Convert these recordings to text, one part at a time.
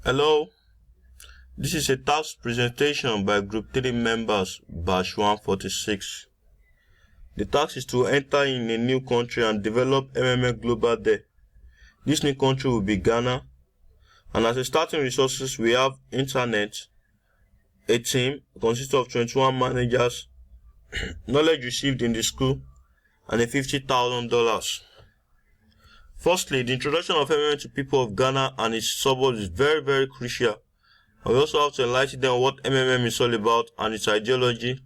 Hello, this is a task presentation by Group 3 members, Batch 146. The task is to enter in a new country and develop MMA Global there. This new country will be Ghana, and as a starting resources, we have internet, a team consisting of 21 managers, knowledge received in the school, and a $50,000. Firstly, the introduction of MMA to people of Ghana and its suburbs is very, very crucial. And we also have to enlighten them on what MMM is all about and its ideology,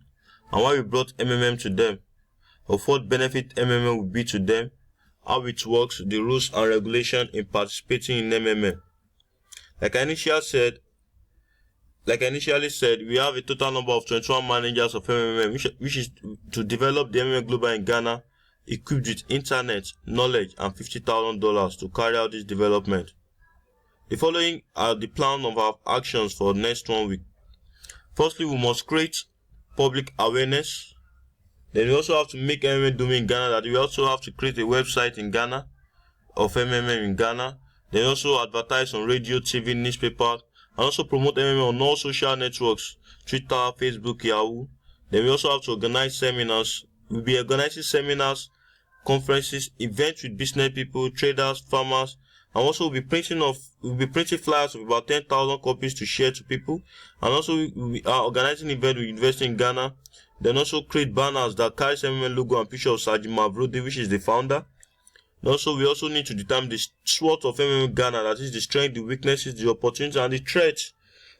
and why we brought MMM to them, of what benefit MMM will be to them, how it works, the rules and regulations in participating in MMM. Like I initially said, we have a total number of 21 managers of MMM, which is to develop the MMM Global in Ghana, equipped with internet, knowledge, and $50,000 to carry out this development. The following are the plan of our actions for the next 1 week. Firstly, we must create public awareness. Then we also have to make MMA domain in Ghana. That we also have to create a website in Ghana of MMA in Ghana. Then also advertise on radio, TV, newspaper, and also promote MMA on all social networks, Twitter, Facebook, Yahoo. Then we also have to organize seminars. We'll be organizing seminars, conferences, events with business people, traders, farmers, and also we'll be printing flyers of about 10,000 copies to share to people. And also we are organizing event with University in Ghana. Then also create banners that carry MMA logo and picture of Sajid Mavrodi, which is the founder. And also we also need to determine the SWOT of MMA Ghana, that is the strength, the weaknesses, the opportunities, and the threats,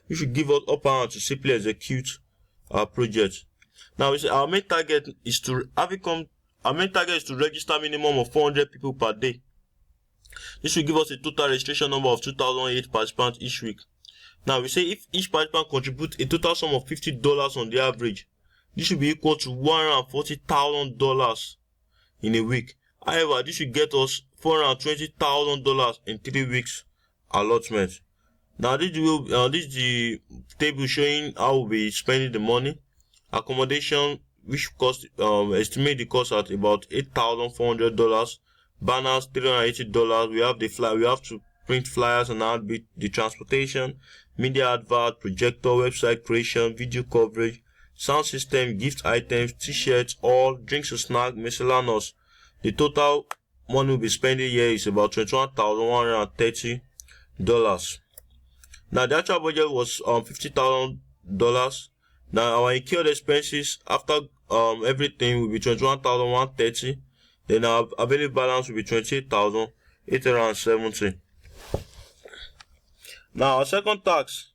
which should give us upper hand to simply execute our project. Now we say our main target is to register minimum of 400 people per day. This will give us a total registration number of 2,008 participants each week. Now we say if each participant contributes a total sum of $50 on the average, this should be equal to $140,000 in a week. However, this should get us $420,000 in 3 weeks allotment. Now this is the table showing how we'll be spending the money. Accommodation, which cost estimate the cost at about $8,400. Banners $380. We have we have to print flyers and outbid the transportation, media advert, projector, website creation, video coverage, sound system, gift items, t-shirts, all drinks and snacks, miscellaneous. The total money we'll be spending here is about $21,130. Now the actual budget was $50,000. Now our incurred expenses after everything will be $21,130. Then our available balance will be $28,870. Now our second task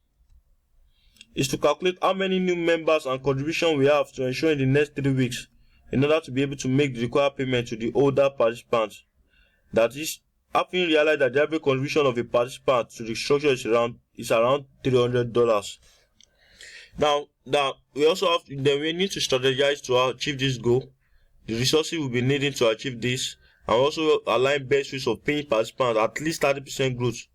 is to calculate how many new members and contribution we have to ensure in the next 3 weeks in order to be able to make the required payment to the older participants. That is, having realized that the average contribution of a participant to the structure is around $300. Now we need to strategize to achieve this goal. The resources we'll be needing to achieve this, and also align best ways of paying participants at least 30% growth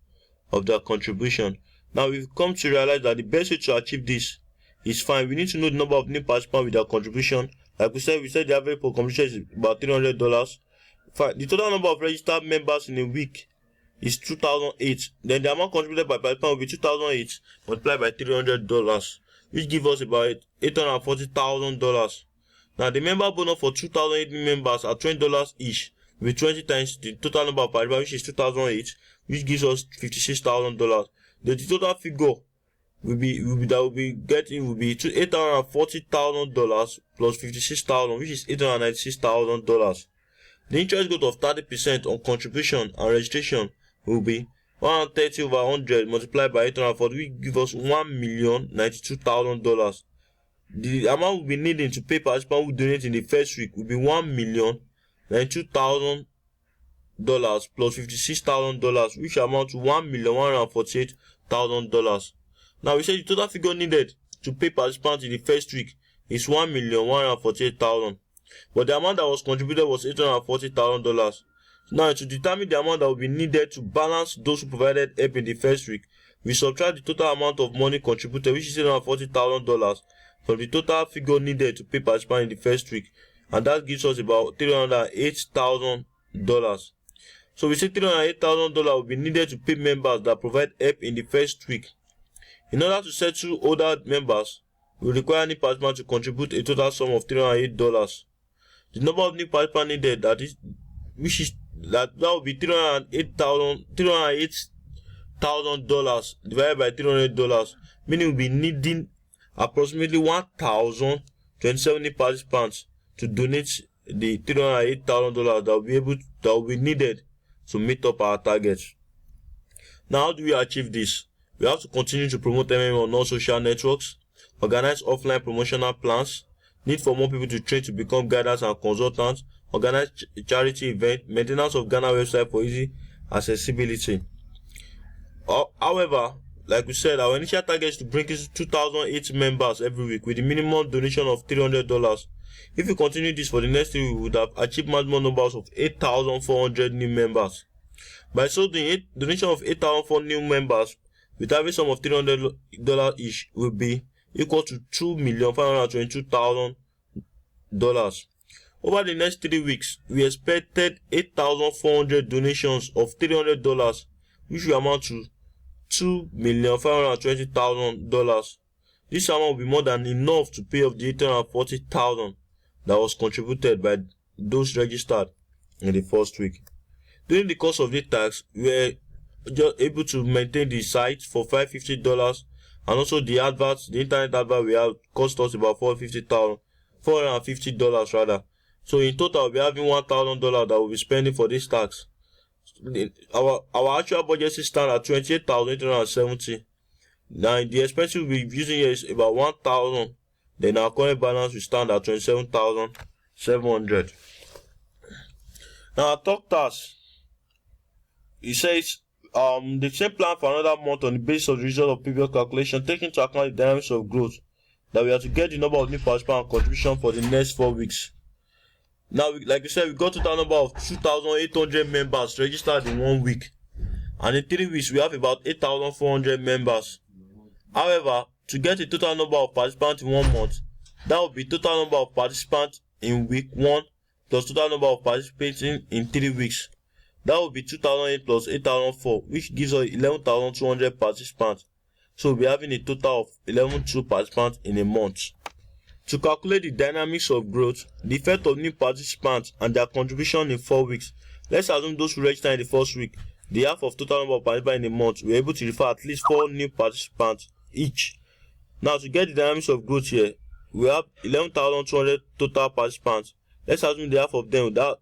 of their contribution. Now we've come to realize that the best way to achieve this is fine. We need to know the number of new participants with their contribution. Like we said the average per contribution is about $300. Fine. The total number of registered members in a week is 2,008. Then the amount contributed by participant will be 2,008 multiplied by $300, which gives us about $840,000. Now the member bonus for 2,008 members at $20 each will be 20 times the total number of participants, which is 2,008, which gives us $56,000. The total figure will be $840,000 plus $56,000, which is $896,000. The interest growth of 30% on contribution and registration will be 130 over 100 multiplied by 840, which gives us $1,092,000. The amount we'll be needing to pay participants who donate in the first week will be $1,092,000 plus $56,000, which amount to $1,148,000. Now we say the total figure needed to pay participants in the first week is $1,148,000, but the amount that was contributed was $840,000. Now to determine the amount that will be needed to balance those who provided help in the first week, we subtract the total amount of money contributed, which is $840,000, from the total figure needed to pay participants in the first week, and that gives us about $308,000. So we say $308,000 will be needed to pay members that provide help in the first week. In order to settle older members, we require new participants to contribute a total sum of $308. The number of new participants needed that will be $308,000 divided by $300, meaning we'll be needing approximately 1,027 new participants to donate the $308,000 that will be needed to meet up our targets. Now, how do we achieve this? We have to continue to promote MMA on all social networks, organize offline promotional plans, need for more people to train to become guiders and consultants, organize charity event, maintenance of Ghana website for easy accessibility. However, like we said, our initial target is to bring in 2,008 members every week with a minimum donation of $300. If we continue this for the next 3 weeks, we would have achieved maximum numbers of 8,400 new members. By so doing, donation of 8,400 new members with average sum of $300 each will be equal to $2,522,000. Over the next 3 weeks, we expected 8,400 donations of $300, which will amount to $2,520,000. This amount will be more than enough to pay off the $840,000 that was contributed by those registered in the first week. During the course of the tax, we were just able to maintain the site for $550, and also the internet advert we have cost us about $450 rather. So in total, we'll be having $1,000 that we'll be spending for this tax. Our actual budget stands at $28,870. Now the expense we'll be using here is about $1,000. Then our current balance will stand at $27,700. Now our top task, it says the same plan for another month on the basis of the result of previous calculation, taking into account the dynamics of growth, that we have to get the number of new participants and contribution for the next 4 weeks. Now, like we said, we got to the number of 2,800 members registered in 1 week, and in 3 weeks we have about 8,400 members. However, to get a total number of participants in 1 month, that would be total number of participants in week 1 plus total number of participating in 3 weeks. That would be 2,008 plus 8,004, which gives us 11,200 participants. So we'll be having a total of 11,200 participants in a month. To calculate the dynamics of growth, the effect of new participants and their contribution in 4 weeks, let's assume those who register in the first week, the half of total number of participants in a month, we're able to refer at least 4 new participants each. Now, to get the dynamics of growth here, we have 11,200 total participants. Let's assume the half of them that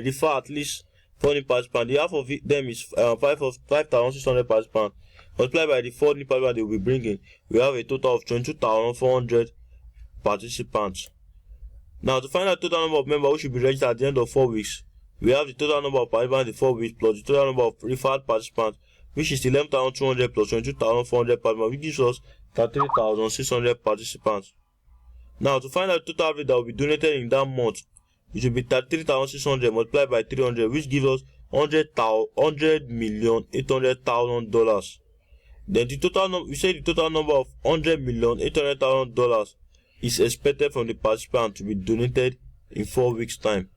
refer at least 4 new participants. The half of them is 5,600 participants. Multiplied by the 4 new participants they will be bringing, we have a total of 22,400 participants. Now, to find out the total number of members who should be registered at the end of 4 weeks, we have the total number of participants in 4 weeks plus the total number of referred participants, which is 11,200 plus 22,400 participants, which gives us 33,600 participants. Now, to find out the total average that will be donated in that month, it will be 33,600 multiplied by 300, which gives us $100,800,000. Then the total we say the total number of $100,800,000 is expected from the participant to be donated in 4 weeks' time.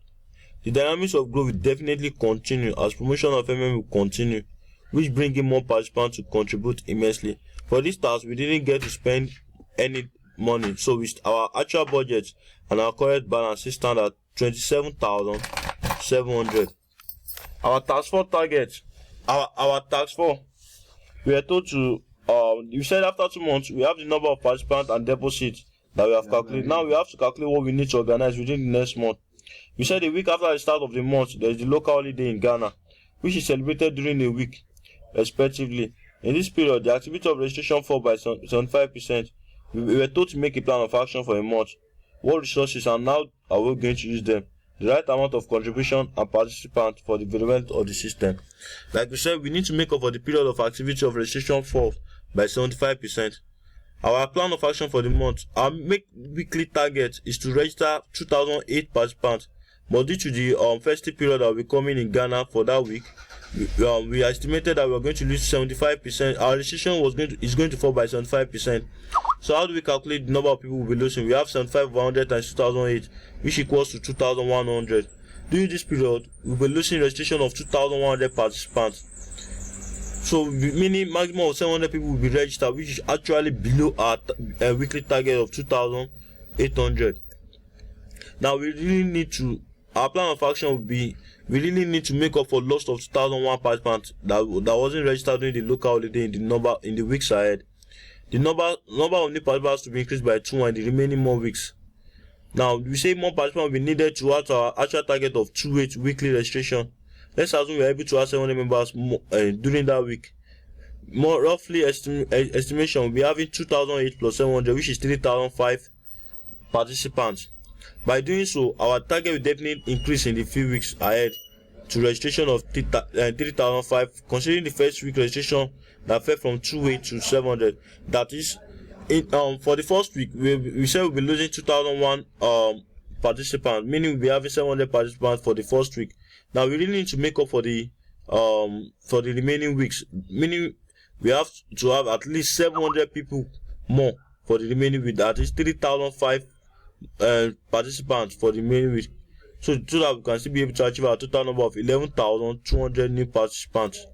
The dynamics of growth will definitely continue as promotion of MMA will continue, which brings in more participants to contribute immensely. For this task, we didn't get to spend any money, so with our actual budget and our current balance stand at $27,700. Our task force target, our task force, we are told to you said after 2 months we have the number of participants and deposits that we have calculated. Now we have to calculate what we need to organize within the next month. We said a week after the start of the month there is the local holiday in Ghana, which is celebrated during a week respectively. In this period, the activity of registration fall by 75%. We were told to make a plan of action for a month. What resources and how are we going to use them? The right amount of contribution and participants for the development of the system. Like we said, we need to make up for the period of activity of registration fall by 75%. Our plan of action for the month, our weekly target is to register 2,008 participants. But due to the festive period that will be coming in Ghana for that week, we estimated that we were going to lose 75%. Our registration is going to fall by 75%. So how do we calculate the number of people we'll be losing? We have 75 100 times 2008, which equals to 2,100. During this period, we'll be losing registration of 2,100 participants. So meaning maximum of 700 people will be registered, which is actually below our weekly target of 2,800. Now we really need to, our plan of action will be, we really need to make up for loss of 2,001 participants that wasn't registered during the local holiday in the weeks ahead. The number of new participants to be increased by 2 in the remaining more weeks. Now we say more participants will be needed to add our actual target of 28 weekly registration. Let's assume we are able to add 700 members more, during that week. More roughly estimation will be having 2,008 plus 700, which is 3,005 participants. By doing so, our target will definitely increase in the few weeks ahead to registration of 3,005, considering the first week registration that fell from 28 to 700. That is, for the first week, we said we'll be losing 2,001 participants, meaning we'll be having 700 participants for the first week. Now we really need to make up for the remaining weeks, meaning we have to have at least 700 people more for the remaining week. That is 3,005 participants for the remaining week. So that we can still be able to achieve our total number of 11,200 new participants.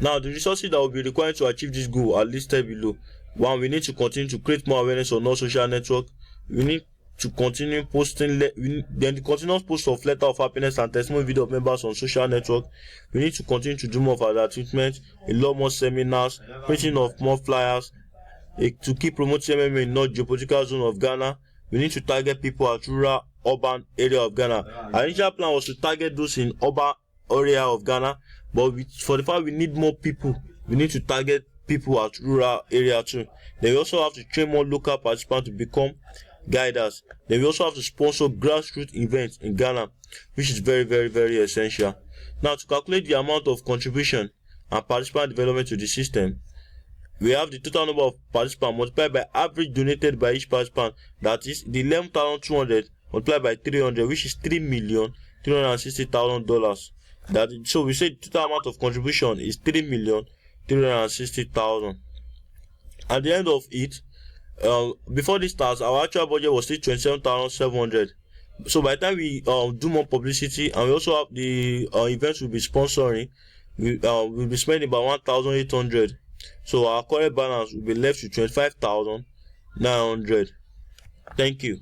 Now the resources that will be required to achieve this goal are listed below. 1. We need to continue to create more awareness on all social networks. We need to continue posting the continuous post of letter of happiness and testimony video of members on social network. We need to continue to do more of advertisement, a lot more seminars, printing of more flyers, to keep promoting MMA in North geopolitical zone of Ghana. We need to target people at rural urban area of Ghana. Our initial plan was to target those in urban area of Ghana, but for the fact we need more people, we need to target people at rural area too. Then we also have to train more local participants to become guiders. Then we also have to sponsor grassroots events in Ghana, which is very, very, very essential. Now, to calculate the amount of contribution and participant development to the system, we have the total number of participants multiplied by average donated by each participant. That is the 11,200 multiplied by 300, which is $3,360,000. So we say the total amount of contribution is 3,360,000. At the end of it, before this starts, our actual budget was still 27,700. So by the time we do more publicity, and we also have the events we'll be sponsoring, we'll be spending about 1,800. So our current balance will be left with 25,900. Thank you.